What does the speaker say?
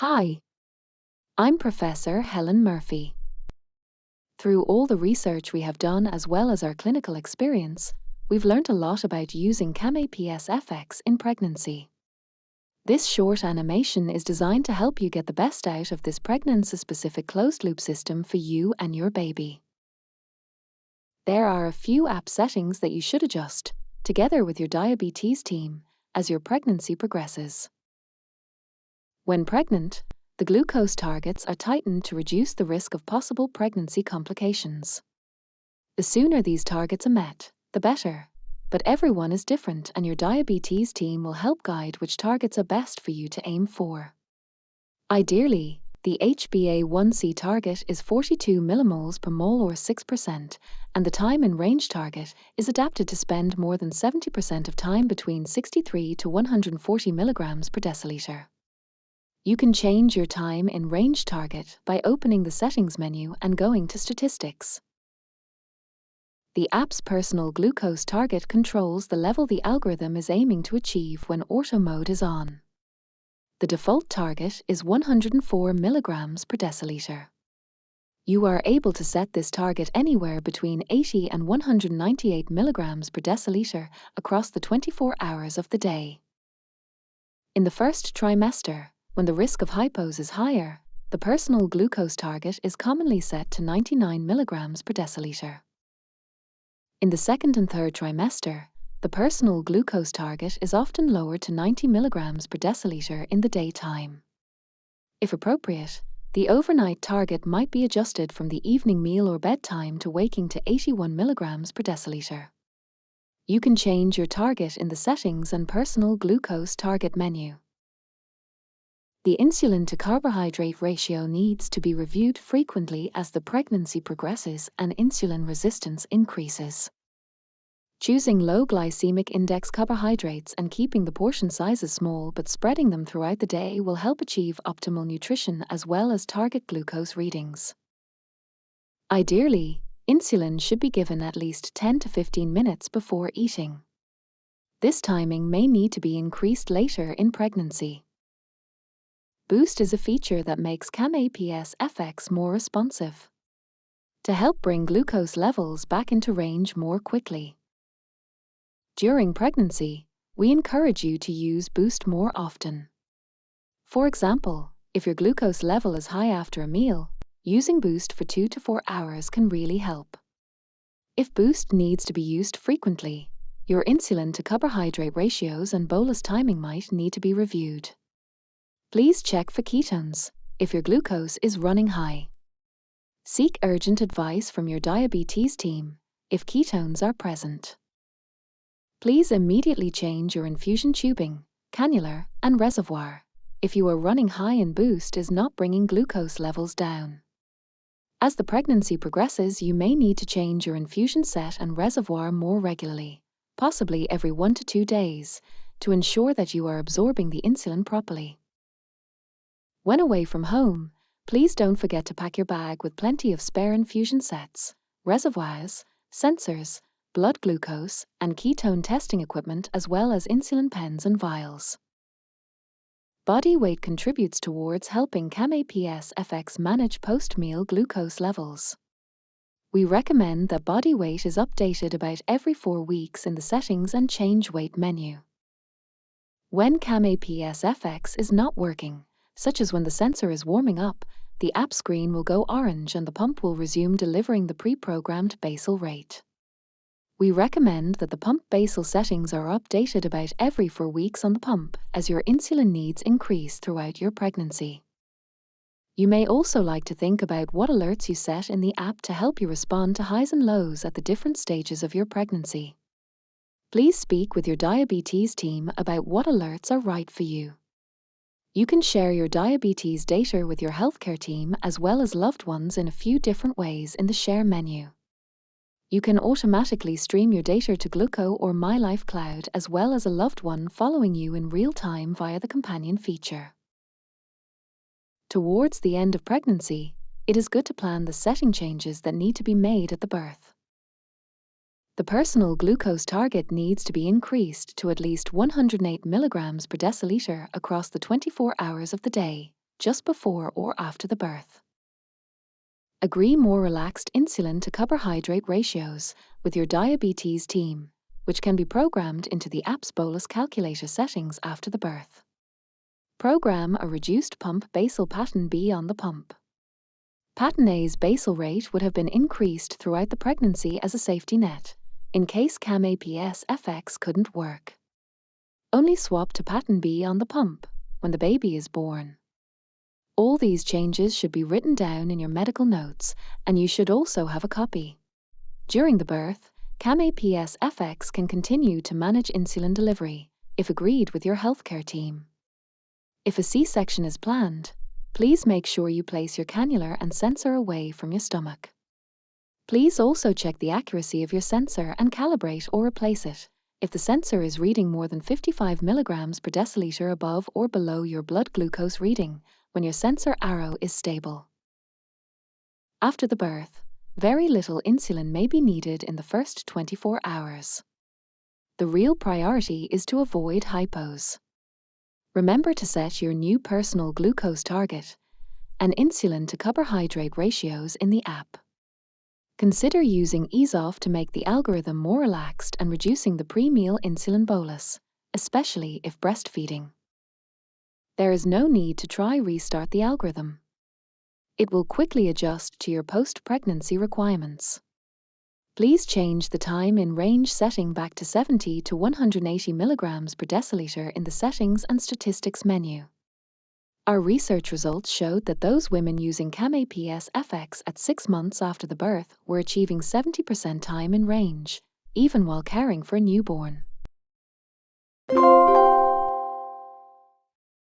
Hi, I'm Professor Helen Murphy. Through all the research we have done as well as our clinical experience, we've learned a lot about using CamAPS FX in pregnancy. This short animation is designed to help you get the best out of this pregnancy-specific closed-loop system for you and your baby. There are a few app settings that you should adjust, together with your diabetes team, as your pregnancy progresses. When pregnant, the glucose targets are tightened to reduce the risk of possible pregnancy complications. The sooner these targets are met, the better, but everyone is different and your diabetes team will help guide which targets are best for you to aim for. Ideally, the HbA1c target is 42 millimoles per mole or 6%, and the time in range target is adapted to spend more than 70% of time between 63 to 140 milligrams per deciliter. You can change your time in range target by opening the settings menu and going to statistics. The app's personal glucose target controls the level the algorithm is aiming to achieve when auto mode is on. The default target is 104 milligrams per deciliter. You are able to set this target anywhere between 80 and 198 milligrams per deciliter across the 24 hours of the day. In the first trimester, when the risk of hypos is higher, the personal glucose target is commonly set to 99 milligrams per deciliter. In the second and third trimester, the personal glucose target is often lowered to 90 milligrams per deciliter in the daytime. If appropriate, the overnight target might be adjusted from the evening meal or bedtime to waking to 81 milligrams per deciliter. You can change your target in the Settings and Personal Glucose Target menu. The insulin to carbohydrate ratio needs to be reviewed frequently as the pregnancy progresses and insulin resistance increases. Choosing low glycemic index carbohydrates and keeping the portion sizes small but spreading them throughout the day will help achieve optimal nutrition as well as target glucose readings. Ideally, insulin should be given at least 10 to 15 minutes before eating. This timing may need to be increased later in pregnancy. Boost is a feature that makes CamAPS FX more responsive to help bring glucose levels back into range more quickly. During pregnancy, we encourage you to use Boost more often. For example, if your glucose level is high after a meal, using Boost for 2 to 4 hours can really help. If Boost needs to be used frequently, your insulin to carbohydrate ratios and bolus timing might need to be reviewed. Please check for ketones if your glucose is running high. Seek urgent advice from your diabetes team if ketones are present. Please immediately change your infusion tubing, cannula, and reservoir if you are running high and Boost is not bringing glucose levels down. As the pregnancy progresses, you may need to change your infusion set and reservoir more regularly, possibly every 1 to 2 days, to ensure that you are absorbing the insulin properly. When away from home, please don't forget to pack your bag with plenty of spare infusion sets, reservoirs, sensors, blood glucose, and ketone testing equipment as well as insulin pens and vials. Body weight contributes towards helping CamAPS FX manage post-meal glucose levels. We recommend that body weight is updated about every 4 weeks in the Settings and Change Weight menu. When CamAPS FX is not working, such as when the sensor is warming up, the app screen will go orange and the pump will resume delivering the pre-programmed basal rate. We recommend that the pump basal settings are updated about every 4 weeks on the pump as your insulin needs increase throughout your pregnancy. You may also like to think about what alerts you set in the app to help you respond to highs and lows at the different stages of your pregnancy. Please speak with your diabetes team about what alerts are right for you. You can share your diabetes data with your healthcare team as well as loved ones in a few different ways in the Share menu. You can automatically stream your data to Gluco or MyLife Cloud as well as a loved one following you in real time via the companion feature. Towards the end of pregnancy, it is good to plan the setting changes that need to be made at the birth. The personal glucose target needs to be increased to at least 108 milligrams per deciliter across the 24 hours of the day, just before or after the birth. Agree more relaxed insulin to carbohydrate ratios with your diabetes team, which can be programmed into the app's bolus calculator settings after the birth. Program a reduced pump basal pattern B on the pump. Pattern A's basal rate would have been increased throughout the pregnancy as a safety net, in case CamAPS FX couldn't work. Only swap to pattern B on the pump when the baby is born. All these changes should be written down in your medical notes, and you should also have a copy. During the birth, CamAPS FX can continue to manage insulin delivery, if agreed with your healthcare team. If a C-section is planned, please make sure you place your cannula and sensor away from your stomach. Please also check the accuracy of your sensor and calibrate or replace it if the sensor is reading more than 55 milligrams per deciliter above or below your blood glucose reading when your sensor arrow is stable. After the birth, very little insulin may be needed in the first 24 hours. The real priority is to avoid hypos. Remember to set your new personal glucose target and insulin to carbohydrate ratios in the app. Consider using Ease Off to make the algorithm more relaxed and reducing the pre-meal insulin bolus, especially if breastfeeding. There is no need to try restart the algorithm. It will quickly adjust to your post-pregnancy requirements. Please change the time in range setting back to 70 to 180 milligrams per deciliter in the Settings and Statistics menu. Our research results showed that those women using CamAPS FX at 6 months after the birth were achieving 70% time in range, even while caring for a newborn.